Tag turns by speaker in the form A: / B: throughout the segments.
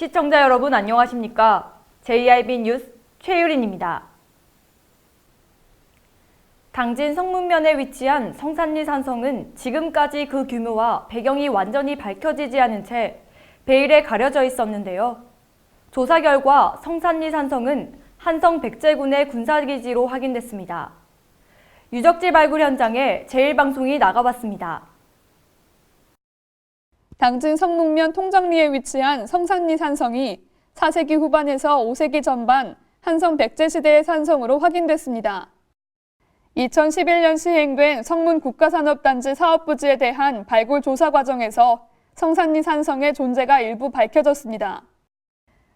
A: 시청자 여러분 안녕하십니까? JIB 뉴스 최유린입니다. 당진 성문면에 위치한 성산리 산성은 지금까지 그 규모와 배경이 완전히 밝혀지지 않은 채 베일에 가려져 있었는데요. 조사 결과 성산리 산성은 한성 백제군의 군사기지로 확인됐습니다. 유적지 발굴 현장에 제1방송이 나가봤습니다.
B: 당진 성문면 통정리에 위치한 성산리 산성이 4세기 후반에서 5세기 전반 한성 백제시대의 산성으로 확인됐습니다. 2011년 시행된 성문 국가산업단지 사업부지에 대한 발굴 조사 과정에서 성산리 산성의 존재가 일부 밝혀졌습니다.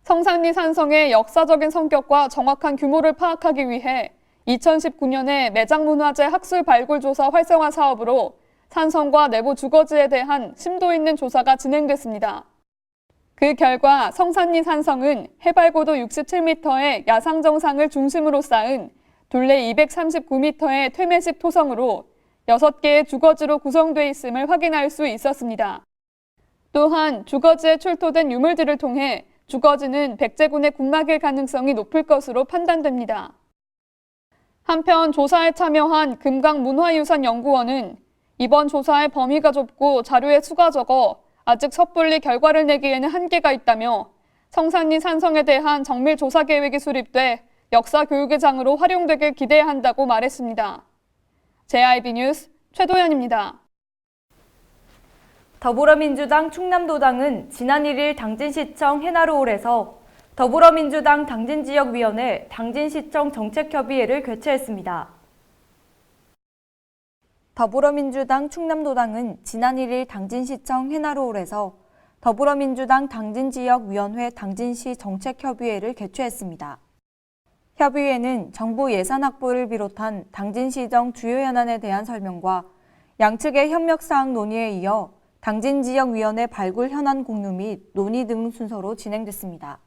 B: 성산리 산성의 역사적인 성격과 정확한 규모를 파악하기 위해 2019년에 매장문화재 학술 발굴 조사 활성화 사업으로 산성과 내부 주거지에 대한 심도 있는 조사가 진행됐습니다. 그 결과 성산리 산성은 해발고도 67m의 야상 정상을 중심으로 쌓은 둘레 239m의 퇴매식 토성으로 6개의 주거지로 구성되어 있음을 확인할 수 있었습니다. 또한 주거지에 출토된 유물들을 통해 주거지는 백제군의 군락일 가능성이 높을 것으로 판단됩니다. 한편 조사에 참여한 금강문화유산연구원은 이번 조사의 범위가 좁고 자료의 수가 적어 아직 섣불리 결과를 내기에는 한계가 있다며 성산리 산성에 대한 정밀 조사 계획이 수립돼 역사 교육의 장으로 활용되길 기대해야 한다고 말했습니다. JIB 뉴스 최도연입니다.
A: 더불어민주당 충남도당은 지난 1일 당진시청 해나루홀에서 더불어민주당 당진지역위원회 당진시청 정책협의회를 개최했습니다. 더불어민주당 충남도당은 지난 1일 당진시청 해나루홀에서 더불어민주당 당진지역위원회 당진시 정책협의회를 개최했습니다. 협의회는 정부 예산 확보를 비롯한 당진시정 주요 현안에 대한 설명과 양측의 협력사항 논의에 이어 당진지역위원회 발굴 현안 공유 및 논의 등 순서로 진행됐습니다.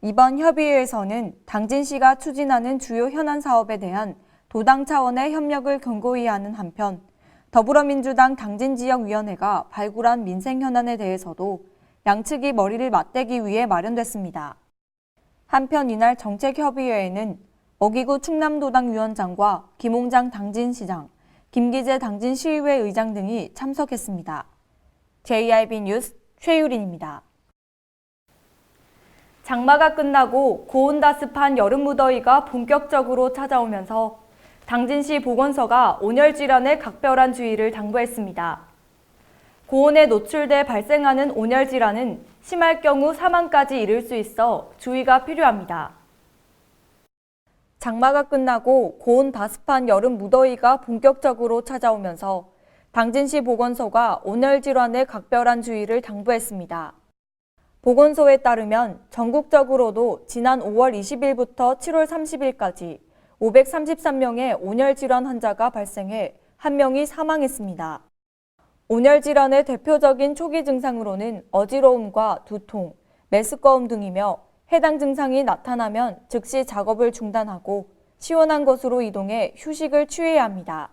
A: 이번 협의회에서는 당진시가 추진하는 주요 현안 사업에 대한 도당 차원의 협력을 견고히 하는 한편 더불어민주당 당진지역위원회가 발굴한 민생 현안에 대해서도 양측이 머리를 맞대기 위해 마련됐습니다. 한편 이날 정책협의회에는 어기구 충남도당 위원장과 김홍장 당진시장, 김기재 당진시의회 의장 등이 참석했습니다. JIB 뉴스 최유린입니다. 장마가 끝나고 고온다습한 여름 무더위가 본격적으로 찾아오면서 당진시 보건소가 온열 질환에 각별한 주의를 당부했습니다. 고온에 노출돼 발생하는 온열 질환은 심할 경우 사망까지 이를 수 있어 주의가 필요합니다. 장마가 끝나고 고온다습한 여름 무더위가 본격적으로 찾아오면서 당진시 보건소가 온열 질환에 각별한 주의를 당부했습니다. 보건소에 따르면 전국적으로도 지난 5월 20일부터 7월 30일까지 533명의 온열 질환 환자가 발생해 1명이 사망했습니다. 온열 질환의 대표적인 초기 증상으로는 어지러움과 두통, 메스꺼움 등이며 해당 증상이 나타나면 즉시 작업을 중단하고 시원한 곳으로 이동해 휴식을 취해야 합니다.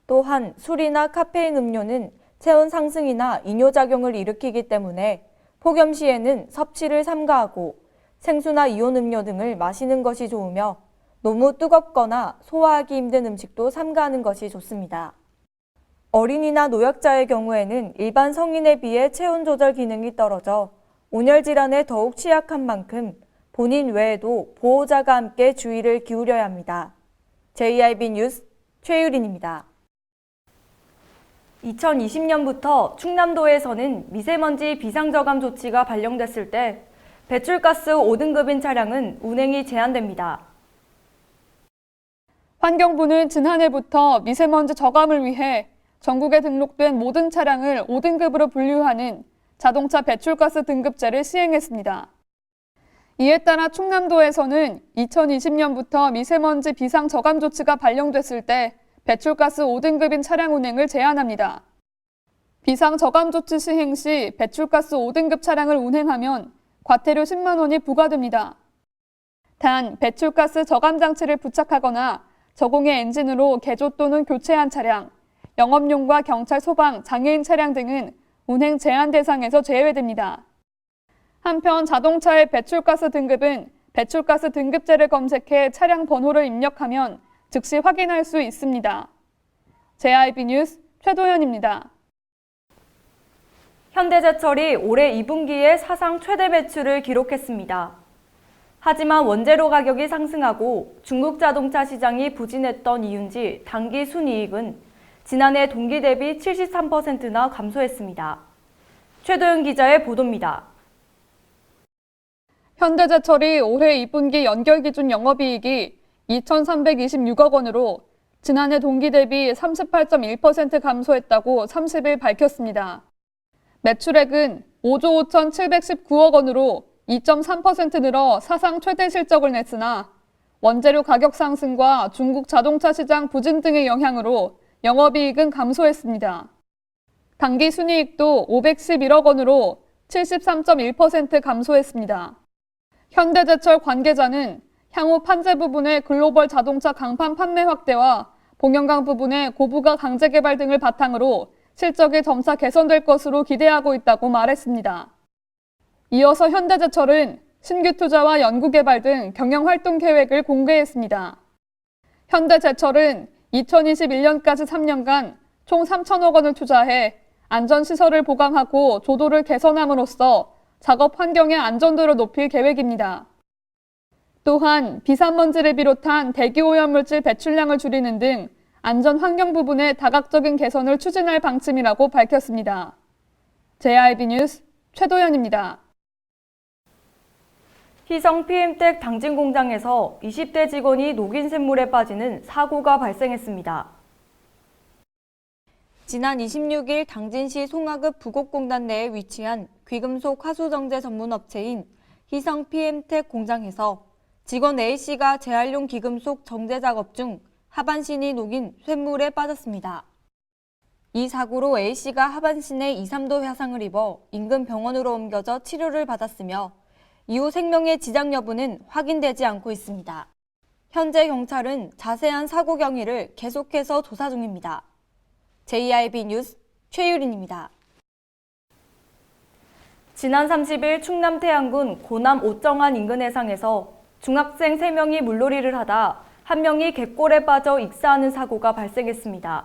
A: 또한 술이나 카페인 음료는 체온 상승이나 이뇨작용을 일으키기 때문에 폭염 시에는 섭취를 삼가하고 생수나 이온 음료 등을 마시는 것이 좋으며 너무 뜨겁거나 소화하기 힘든 음식도 삼가하는 것이 좋습니다. 어린이나 노약자의 경우에는 일반 성인에 비해 체온 조절 기능이 떨어져 온열 질환에 더욱 취약한 만큼 본인 외에도 보호자가 함께 주의를 기울여야 합니다. JIB 뉴스 최유린입니다. 2020년부터 충남도에서는 미세먼지 비상저감 조치가 발령됐을 때 배출가스 5등급인 차량은 운행이 제한됩니다.
B: 환경부는 지난해부터 미세먼지 저감을 위해 전국에 등록된 모든 차량을 5등급으로 분류하는 자동차 배출가스 등급제를 시행했습니다. 이에 따라 충남도에서는 2020년부터 미세먼지 비상 저감 조치가 발령됐을 때 배출가스 5등급인 차량 운행을 제한합니다. 비상 저감 조치 시행 시 배출가스 5등급 차량을 운행하면 과태료 10만 원이 부과됩니다. 단 배출가스 저감 장치를 부착하거나 저공해 엔진으로 개조 또는 교체한 차량, 영업용과 경찰, 소방, 장애인 차량 등은 운행 제한 대상에서 제외됩니다. 한편 자동차의 배출가스 등급은 배출가스 등급제를 검색해 차량 번호를 입력하면 즉시 확인할 수 있습니다. JIB 뉴스 최도연입니다.
A: 현대제철이 올해 2분기에 사상 최대 매출을 기록했습니다. 하지만 원재료 가격이 상승하고 중국 자동차 시장이 부진했던 이유인지 당기 순이익은 지난해 동기 대비 73%나 감소했습니다. 최도연 기자의 보도입니다.
B: 현대제철이 올해 2분기 연결 기준 영업이익이 2,326억 원으로 지난해 동기 대비 38.1% 감소했다고 30일 밝혔습니다. 매출액은 5조 5,719억 원으로 2.3% 늘어 사상 최대 실적을 냈으나 원재료 가격 상승과 중국 자동차 시장 부진 등의 영향으로 영업이익은 감소했습니다. 당기 순이익도 511억 원으로 73.1% 감소했습니다. 현대제철 관계자는 향후 판재 부분의 글로벌 자동차 강판 판매 확대와 봉연강 부분의 고부가 강제 개발 등을 바탕으로 실적이 점차 개선될 것으로 기대하고 있다고 말했습니다. 이어서 현대제철은 신규 투자와 연구개발 등 경영활동 계획을 공개했습니다. 현대제철은 2021년까지 3년간 총 3천억 원을 투자해 안전시설을 보강하고 조도를 개선함으로써 작업 환경의 안전도를 높일 계획입니다. 또한 비산먼지를 비롯한 대기오염물질 배출량을 줄이는 등 안전 환경 부분의 다각적인 개선을 추진할 방침이라고 밝혔습니다. JIB 뉴스 최도연입니다.
A: 희성 PM텍 당진 공장에서 20대 직원이 녹인 샘물에 빠지는 사고가 발생했습니다. 지난 26일 당진시 송하급 부곡공단 내에 위치한 귀금속 하수정제 전문 업체인 희성 PM텍 공장에서 직원 A씨가 재활용 귀금속 정제 작업 중 하반신이 녹인 쇳물에 빠졌습니다. 이 사고로 A씨가 하반신에 2, 3도 화상을 입어 인근 병원으로 옮겨져 치료를 받았으며 이후 생명의 지장 여부는 확인되지 않고 있습니다. 현재 경찰은 자세한 사고 경위를 계속해서 조사 중입니다. JIB 뉴스 최유린입니다. 지난 30일 충남 태안군 고남 오정안 인근 해상에서 중학생 3명이 물놀이를 하다 1명이 갯골에 빠져 익사하는 사고가 발생했습니다.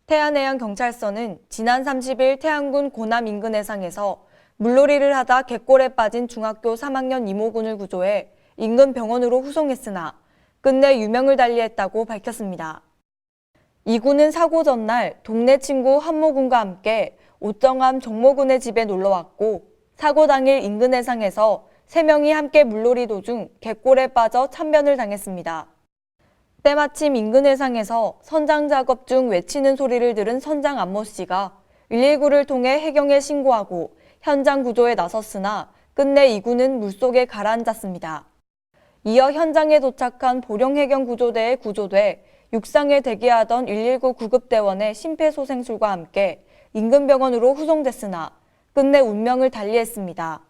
A: 태안해양경찰서는 지난 30일 태안군 고남 인근 해상에서 물놀이를 하다 갯골에 빠진 중학교 3학년 이모군을 구조해 인근 병원으로 후송했으나 끝내 유명을 달리했다고 밝혔습니다. 이 군은 사고 전날 동네 친구 한모군과 함께 오정암 정모군의 집에 놀러왔고 사고 당일 인근 해상에서 3명이 함께 물놀이 도중 갯골에 빠져 참변을 당했습니다. 때마침 인근 해상에서 선장 작업 중 외치는 소리를 들은 선장 안모 씨가 119를 통해 해경에 신고하고 현장 구조에 나섰으나 끝내 이 군은 물속에 가라앉았습니다. 이어 현장에 도착한 보령해경구조대에 구조돼 육상에 대기하던 119 구급대원의 심폐소생술과 함께 인근 병원으로 후송됐으나 끝내 운명을 달리했습니다.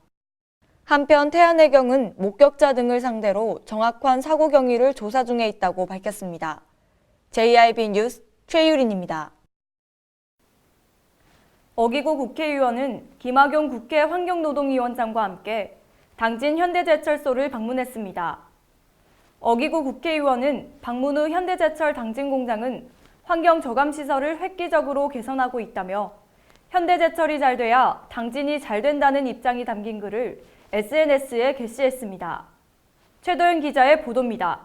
A: 한편 태안해경은 목격자 등을 상대로 정확한 사고 경위를 조사 중에 있다고 밝혔습니다. JIB 뉴스 최유린입니다. 어기구 국회의원은 김학용 국회 환경노동위원장과 함께 당진 현대제철소를 방문했습니다. 어기구 국회의원은 방문 후 현대제철 당진 공장은 환경 저감 시설을 획기적으로 개선하고 있다며 현대제철이 잘 돼야 당진이 잘 된다는 입장이 담긴 글을 SNS에 게시했습니다. 최도연 기자의 보도입니다.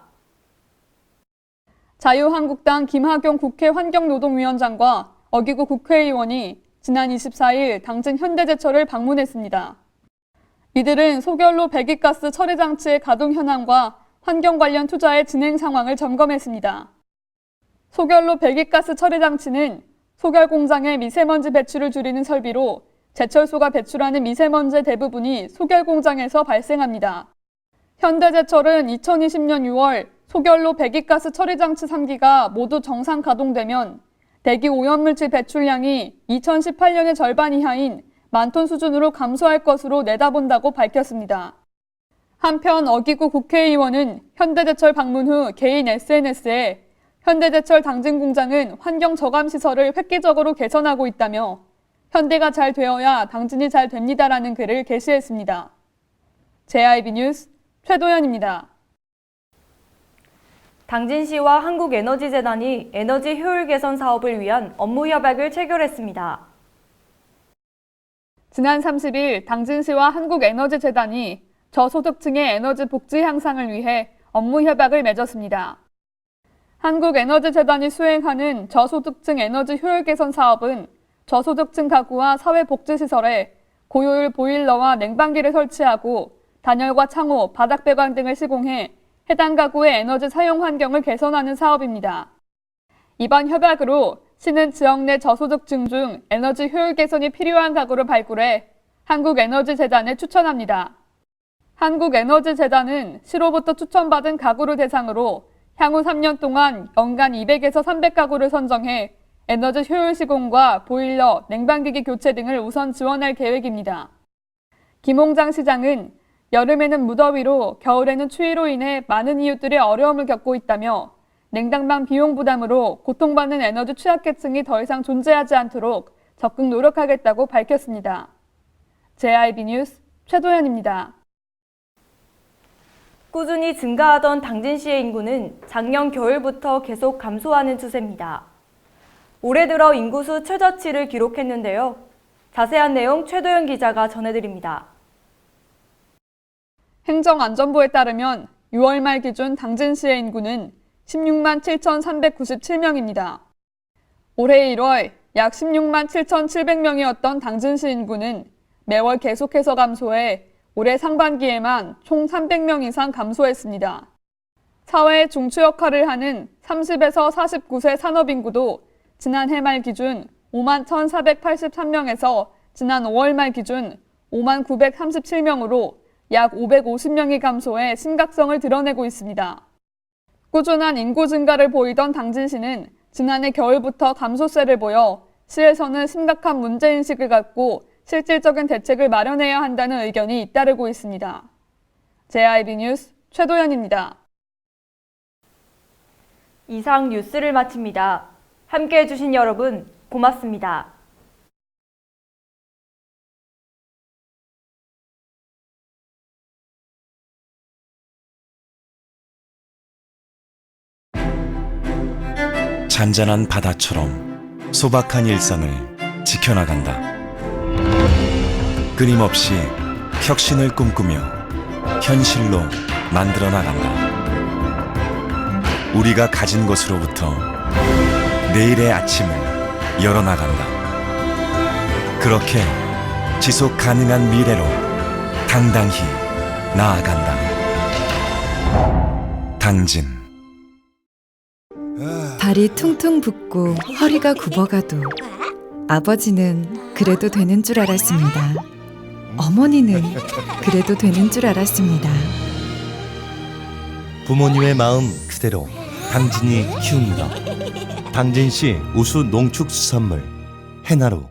B: 자유한국당 김학용 국회 환경노동위원장과 어기구 국회의원이 지난 24일 당진 현대제철을 방문했습니다. 이들은 소결로 배기가스 처리 장치의 가동 현황과 환경 관련 투자의 진행 상황을 점검했습니다. 소결로 배기가스 처리 장치는 소결 공장의 미세먼지 배출을 줄이는 설비로 제철소가 배출하는 미세먼지의 대부분이 소결 공장에서 발생합니다. 현대제철은 2020년 6월 소결로 배기가스 처리 장치 3기가 모두 정상 가동되면 대기 오염물질 배출량이 2018년의 절반 이하인 10,000톤 수준으로 감소할 것으로 내다본다고 밝혔습니다. 한편 어기구 국회의원은 현대제철 방문 후 개인 SNS에 현대제철 당진 공장은 환경 저감 시설을 획기적으로 개선하고 있다며 현대가 잘 되어야 당진이 잘 됩니다라는 글을 게시했습니다. JIB 뉴스 최도연입니다.
A: 당진시와 한국에너지재단이 에너지 효율 개선 사업을 위한 업무 협약을 체결했습니다.
B: 지난 30일 당진시와 한국에너지재단이 저소득층의 에너지 복지 향상을 위해 업무 협약을 맺었습니다. 한국에너지재단이 수행하는 저소득층 에너지 효율 개선 사업은 저소득층 가구와 사회복지시설에 고효율 보일러와 냉방기를 설치하고 단열과 창호, 바닥 배관 등을 시공해 해당 가구의 에너지 사용 환경을 개선하는 사업입니다. 이번 협약으로 시는 지역 내 저소득층 중 에너지 효율 개선이 필요한 가구를 발굴해 한국에너지재단에 추천합니다. 한국에너지재단은 시로부터 추천받은 가구를 대상으로 향후 3년 동안 연간 200에서 300가구를 선정해 에너지 효율 시공과 보일러, 냉방기기 교체 등을 우선 지원할 계획입니다. 김홍장 시장은 여름에는 무더위로 겨울에는 추위로 인해 많은 이웃들이 어려움을 겪고 있다며 냉난방 비용 부담으로 고통받는 에너지 취약계층이 더 이상 존재하지 않도록 적극 노력하겠다고 밝혔습니다. JIB 뉴스 최도연입니다.
A: 꾸준히 증가하던 당진시의 인구는 작년 겨울부터 계속 감소하는 추세입니다. 올해 들어 인구수 최저치를 기록했는데요. 자세한 내용 최도연 기자가 전해드립니다.
B: 행정안전부에 따르면 6월 말 기준 당진시의 인구는 16만 7,397명입니다. 올해 1월 약 16만 7,700명이었던 당진시 인구는 매월 계속해서 감소해 올해 상반기에만 총 300명 이상 감소했습니다. 사회의 중추 역할을 하는 30에서 49세 산업인구도 지난해 말 기준 5만 1,483명에서 지난 5월 말 기준 5만 937명으로 약 550명이 감소해 심각성을 드러내고 있습니다. 꾸준한 인구 증가를 보이던 당진시는 지난해 겨울부터 감소세를 보여 시에서는 심각한 문제인식을 갖고 실질적인 대책을 마련해야 한다는 의견이 잇따르고 있습니다. JIB 뉴스 최도연입니다.
A: 이상 뉴스를 마칩니다. 함께해 주신 여러분 고맙습니다.
C: 잔잔한 바다처럼 소박한 일상을 지켜나간다. 끊임없이 혁신을 꿈꾸며 현실로 만들어 나간다. 우리가 가진 것으로부터 내일의 아침을 열어나간다. 그렇게 지속 가능한 미래로 당당히 나아간다. 당진.
D: 발이 퉁퉁 붓고 허리가 굽어가도 아버지는 그래도 되는 줄 알았습니다. 어머니는 그래도 되는 줄 알았습니다.
E: 부모님의 마음 그대로 당진이 키웁니다. 당진시 우수 농축수산물 해나루.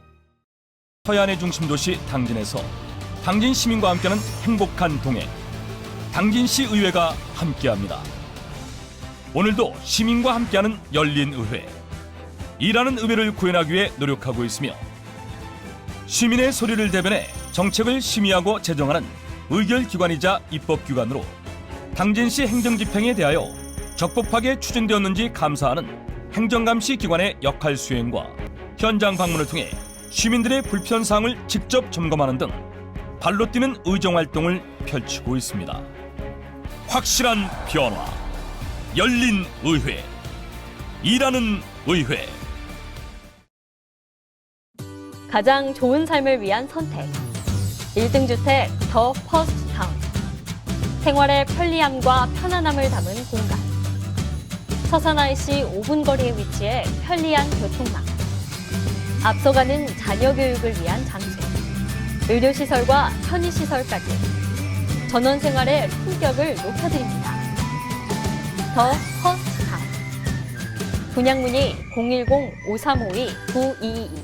F: 서해안의 중심 도시 당진에서 당진 시민과 함께하는 행복한 동행, 당진시 의회가 함께합니다. 오늘도 시민과 함께하는 열린 의회, 일하는 의회를 구현하기 위해 노력하고 있으며 시민의 소리를 대변해 정책을 심의하고 제정하는 의결기관이자 입법기관으로 당진시 행정집행에 대하여 적법하게 추진되었는지 감사하는 행정감시 기관의 역할 수행과 현장 방문을 통해 시민들의 불편사항을 직접 점검하는 등 발로 뛰는 의정활동을 펼치고 있습니다. 확실한 변화, 열린 의회, 일하는 의회.
G: 가장 좋은 삶을 위한 선택. 1등 주택 더 퍼스트 타운. 생활의 편리함과 편안함을 담은 공간. 서산 IC 5분 거리에 위치해 편리한 교통망. 앞서가는 자녀 교육을 위한 장소. 의료시설과 편의시설까지. 전원 생활의 품격을 높여드립니다. 더 퍼스트 타운. 분양 문의 010-5352-9222